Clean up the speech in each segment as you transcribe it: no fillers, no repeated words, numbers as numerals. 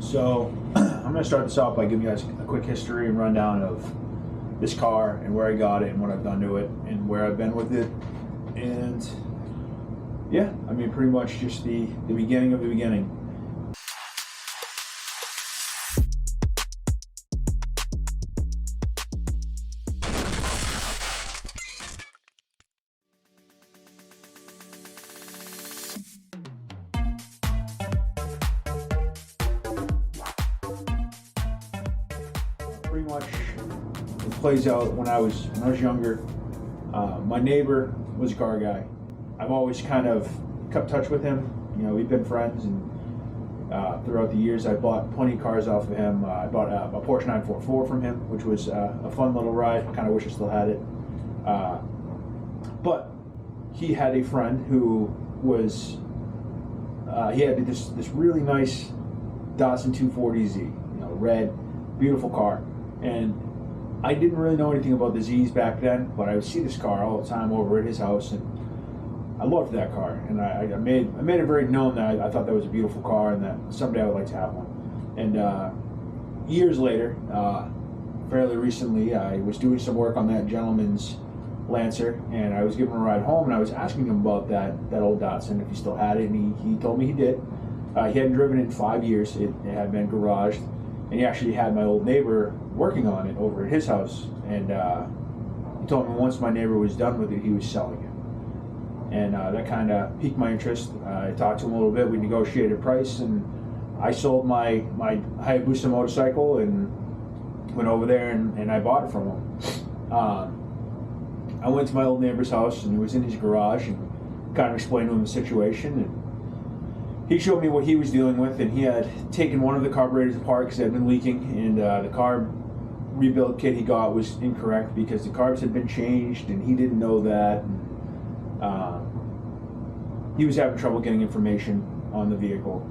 So I'm going to start this off by giving you guys a quick history and rundown of this car and where I got it and what I've done to it and where I've been with it. And yeah, I mean, pretty much just the beginning of the beginning. Pretty much it plays out when I was younger. My neighbor was a car guy. I've always kind of kept touch with him. You know, we've been friends, and throughout the years I bought plenty of cars off of him. I bought a Porsche 944 from him, which was a fun little ride. I kind of wish I still had it. But he had a friend who was, he had this really nice Datsun 240Z, you know, red, beautiful car. And I didn't really know anything about the Z's back then, but I would see this car all the time over at his house, and I loved that car. And I made it very known that I thought that was a beautiful car and that someday I would like to have one. And years later, fairly recently, I was doing some work on that gentleman's Lancer, and I was giving him a ride home, and I was asking him about that old Datsun, if he still had it, and he told me he did. He hadn't driven it in 5 years. It had been garaged. And he actually had my old neighbor working on it over at his house, and he told me once my neighbor was done with it, he was selling it. And that kind of piqued my interest. I talked to him a little bit. We negotiated a price, and I sold my Hayabusa motorcycle and went over there and I bought it from him. I went to my old neighbor's house, and he was in his garage, and kind of explained to him the situation. And he showed me what he was dealing with, and he had taken one of the carburetors apart because it had been leaking, and the carb rebuild kit he got was incorrect because the carbs had been changed, and he didn't know that. He was having trouble getting information on the vehicle.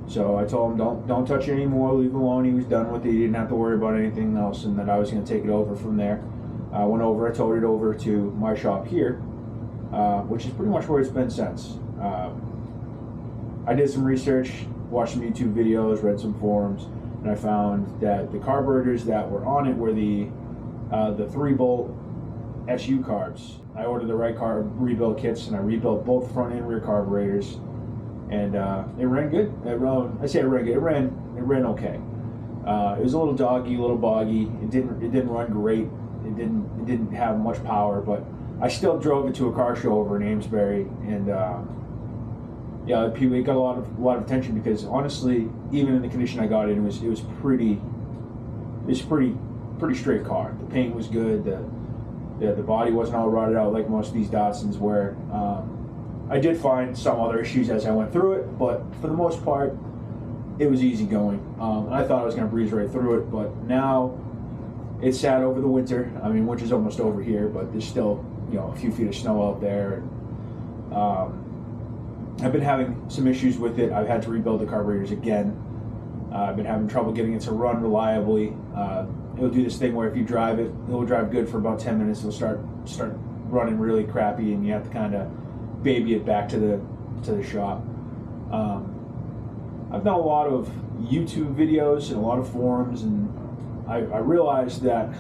So I told him, don't touch it anymore, leave it alone. He was done with it. He didn't have to worry about anything else, and that I was going to take it over from there. I went over, I towed it over to my shop here, which is pretty much where it's been since. I did some research, watched some YouTube videos, read some forums, and I found that the carburetors that were on it were the 3-bolt SU carbs. I ordered the right carb rebuild kits, and I rebuilt both front and rear carburetors, and it ran good. It ran okay. It was a little doggy, a little boggy. It didn't run great. It didn't have much power, but I still drove it to a car show over in Amesbury, and yeah, it got a lot of attention because honestly, even in the condition I got it, it was pretty straight car. The paint was good. The body wasn't all rotted out like most of these Datsuns were. I did find some other issues as I went through it, but for the most part, it was easy going. I thought I was going to breeze right through it, but now it's sat over the winter. I mean, winter's almost over here, but there's still, you know, a few feet of snow out there. I've been having some issues with it. I've had to rebuild the carburetors again. I've been having trouble getting it to run reliably. It'll do this thing where if you drive it, it'll drive good for about 10 minutes. It'll start running really crappy, and you have to kind of baby it back to the shop. I've done a lot of YouTube videos and a lot of forums, and I realized that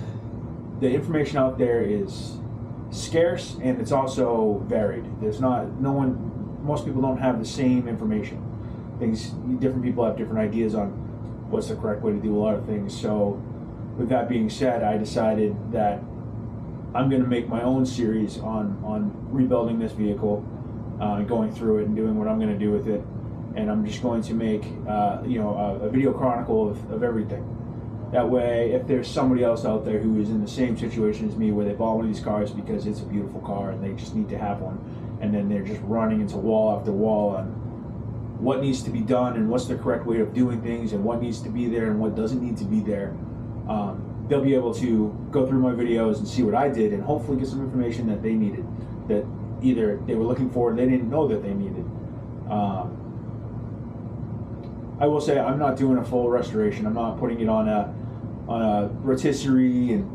the information out there is scarce, and it's also varied. Most people don't have the same information. Different people have different ideas on what's the correct way to do a lot of things. So with that being said, I decided that I'm going to make my own series on rebuilding this vehicle, going through it and doing what I'm going to do with it. And I'm just going to make a video chronicle of everything. That way, if there's somebody else out there who is in the same situation as me, where they bought one of these cars because it's a beautiful car and they just need to have one, and then they're just running into wall after wall on what needs to be done and what's the correct way of doing things and what needs to be there and what doesn't need to be there, they'll be able to go through my videos and see what I did and hopefully get some information that they needed, that either they were looking for or they didn't know that they needed. I will say I'm not doing a full restoration. I'm not putting it on a rotisserie and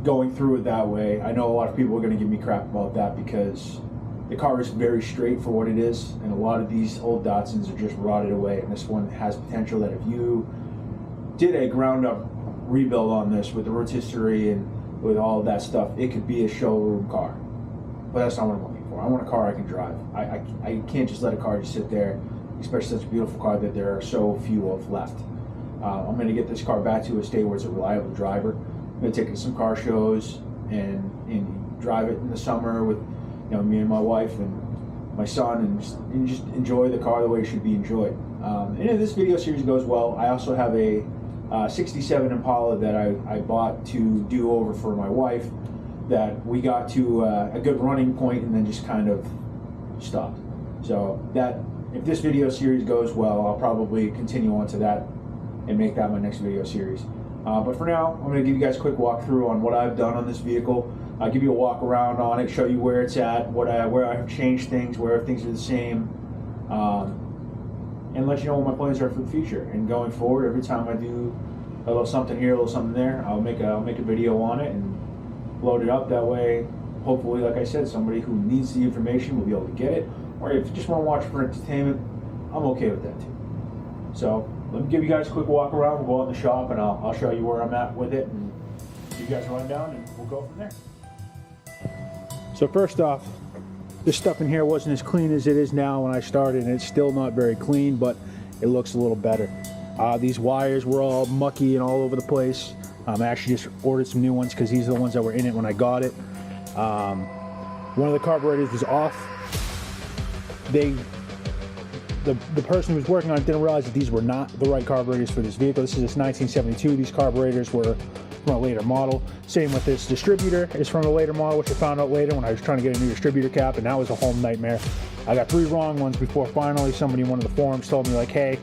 going through it that way. I know a lot of people are going to give me crap about that because the car is very straight for what it is, and a lot of these old Datsuns are just rotted away, and this one has potential that if you did a ground up rebuild on this with the rotisserie and with all of that stuff, it could be a showroom car. But that's not what I'm looking for. I want a car I can drive. I can't just let a car just sit there, especially such a beautiful car that there are so few of left. I'm going to get this car back to a state where it's a reliable driver. I'm going to take it to some car shows and drive it in the summer with me and my wife and my son, and just enjoy the car the way it should be enjoyed. And if this video series goes well, I also have a 67 Impala that I bought to do over for my wife, that we got to a good running point and then just kind of stopped. So that, if this video series goes well, I'll probably continue on to that and make that my next video series. But for now, I'm going to give you guys a quick walkthrough on what I've done on this vehicle. I'll give you a walk around on it, show you where it's at, where I've changed things, where things are the same, and let you know what my plans are for the future. And going forward, every time I do a little something here, a little something there, I'll make a video on it and load it up. That way, hopefully, like I said, somebody who needs the information will be able to get it. Or if you just want to watch for entertainment, I'm okay with that too. So let me give you guys a quick walk around. We'll go out in the shop and I'll show you where I'm at with it and give you guys a rundown, and we'll go from there. So first off, this stuff in here wasn't as clean as it is now when I started, and it's still not very clean, but it looks a little better. These wires were all mucky and all over the place. I actually just ordered some new ones because these are the ones that were in it when I got it. One of the carburetors was off. The person who was working on it didn't realize that these were not the right carburetors for this vehicle. This is 1972. These carburetors were from a later model. Same with this distributor, is from a later model, which I found out later when I was trying to get a new distributor cap, and that was a whole nightmare. I got 3 wrong ones before finally somebody in one of the forums told me, like, hey,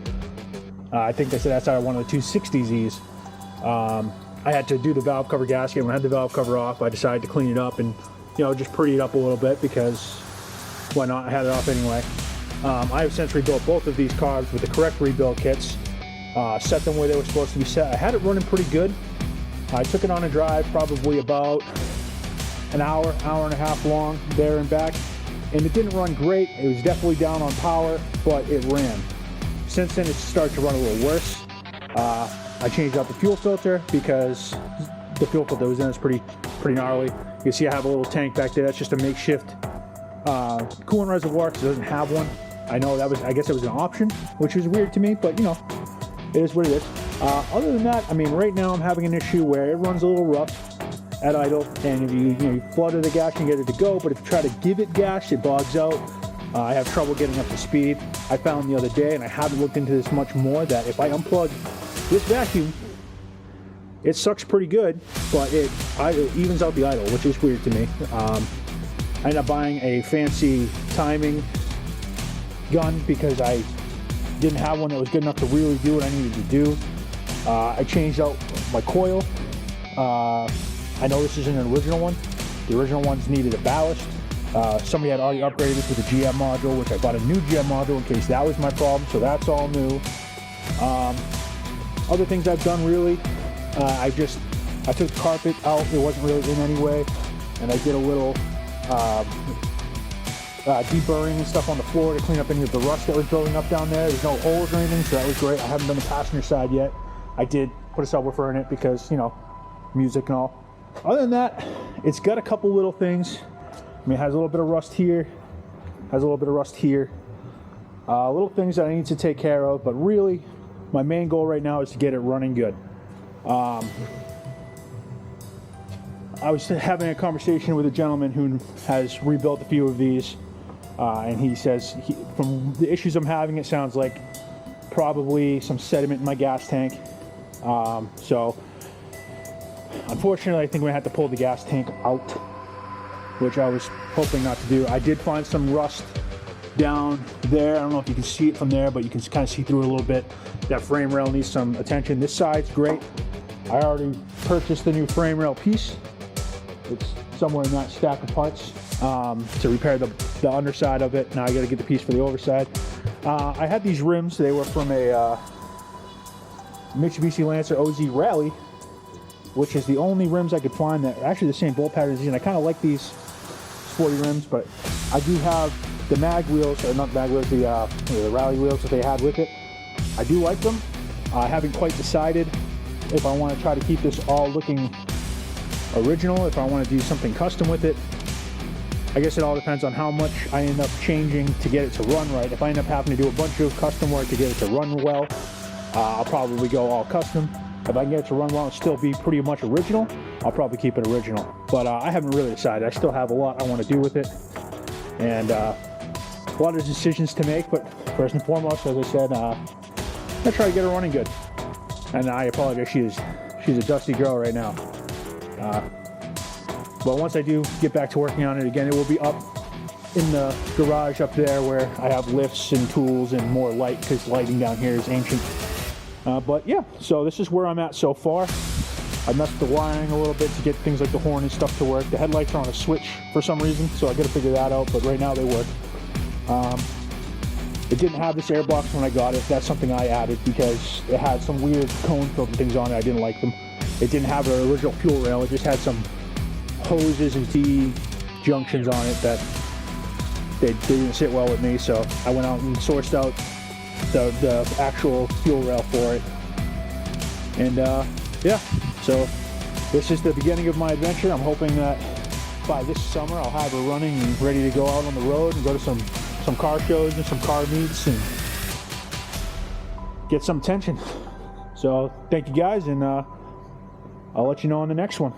I think they said that's out of one of the 260Zs. I had to do the valve cover gasket. When I had the valve cover off, I decided to clean it up and just pretty it up a little bit, because why not? I had it off anyway. I have since rebuilt both of these carbs with the correct rebuild kits, set them where they were supposed to be set. I had it running pretty good. I took it on a drive, probably about an hour and a half long there and back, and it didn't run great. It was definitely down on power, but it ran. Since then, it started to run a little worse. I changed out the fuel filter because the fuel filter that was in is pretty gnarly. You can see I have a little tank back there. That's just a makeshift coolant reservoir because it doesn't have one. I know I guess it was an option, which is weird to me, but it is what it is. Other than that, I mean, right now I'm having an issue where it runs a little rough at idle, and if you flutter the gas and get it to go, but if you try to give it gas, it bogs out. I have trouble getting up to speed. I found the other day, and I haven't looked into this much more, that if I unplug this vacuum, it sucks pretty good, but it evens out the idle, which is weird to me. I ended up buying a fancy timing gun because I didn't have one that was good enough to really do what I needed to do. I changed out my coil. I know this isn't an original one. The original ones needed a ballast. Somebody had already upgraded this with a GM module, which I bought a new GM module in case that was my problem, so that's all new. Other things I've done, really, I took the carpet out. It wasn't really in anyway, and I did a little deburring and stuff on the floor to clean up any of the rust that was building up down there. There's no holes or anything, so that was great. I haven't done the passenger side yet. I did put a subwoofer in it because, music and all. Other than that, it's got a couple little things. I mean, it has a little bit of rust here, has a little bit of rust here. Little things that I need to take care of, but really, my main goal right now is to get it running good. I was having a conversation with a gentleman who has rebuilt a few of these, and he says, from the issues I'm having, it sounds like probably some sediment in my gas tank. So, unfortunately, I think we're going to have to pull the gas tank out, which I was hoping not to do. I did find some rust down there. I don't know if you can see it from there, but you can kind of see through it a little bit. That frame rail needs some attention. This side's great. I already purchased the new frame rail piece. It's somewhere in that stack of parts to repair the underside of it. Now I got to get the piece for the overside. I had these rims. They were from a Mitsubishi Lancer OZ Rally, which is the only rims I could find that are actually the same bolt pattern as these. And I kind of like these sporty rims, but I do have the mag wheels, or not mag wheels, the rally wheels that they had with it. I do like them. I haven't quite decided if I want to try to keep this all looking original, if I want to do something custom with it. I guess it all depends on how much I end up changing to get it to run right. If I end up having to do a bunch of custom work to get it to run well, I'll probably go all custom. If I can get it to run well and still be pretty much original, I'll probably keep it original. But I haven't really decided. I still have a lot I want to do with it, and a lot of decisions to make. But first and foremost, as I said, I try to get her running good. And I apologize, she's a dusty girl right now. But once I do get back to working on it again, it will be up in the garage up there where I have lifts and tools and more light, because lighting down here is ancient. But yeah, so this is where I'm at so far. I messed the wiring a little bit to get things like the horn and stuff to work. The headlights are on a switch for some reason, so I gotta figure that out, but right now they work. It didn't have this air box when I got it. That's something I added because it had some weird cone filter things on it. I didn't like them. It didn't have an original fuel rail. It just had some hoses and T junctions on it that they didn't sit well with me, so I went out and sourced out the actual fuel rail for it. And yeah, so this is the beginning of my adventure. I'm hoping that by this summer I'll have her running and ready to go out on the road and go to some car shows and some car meets and get some attention. So thank you guys, and I'll let you know on the next one.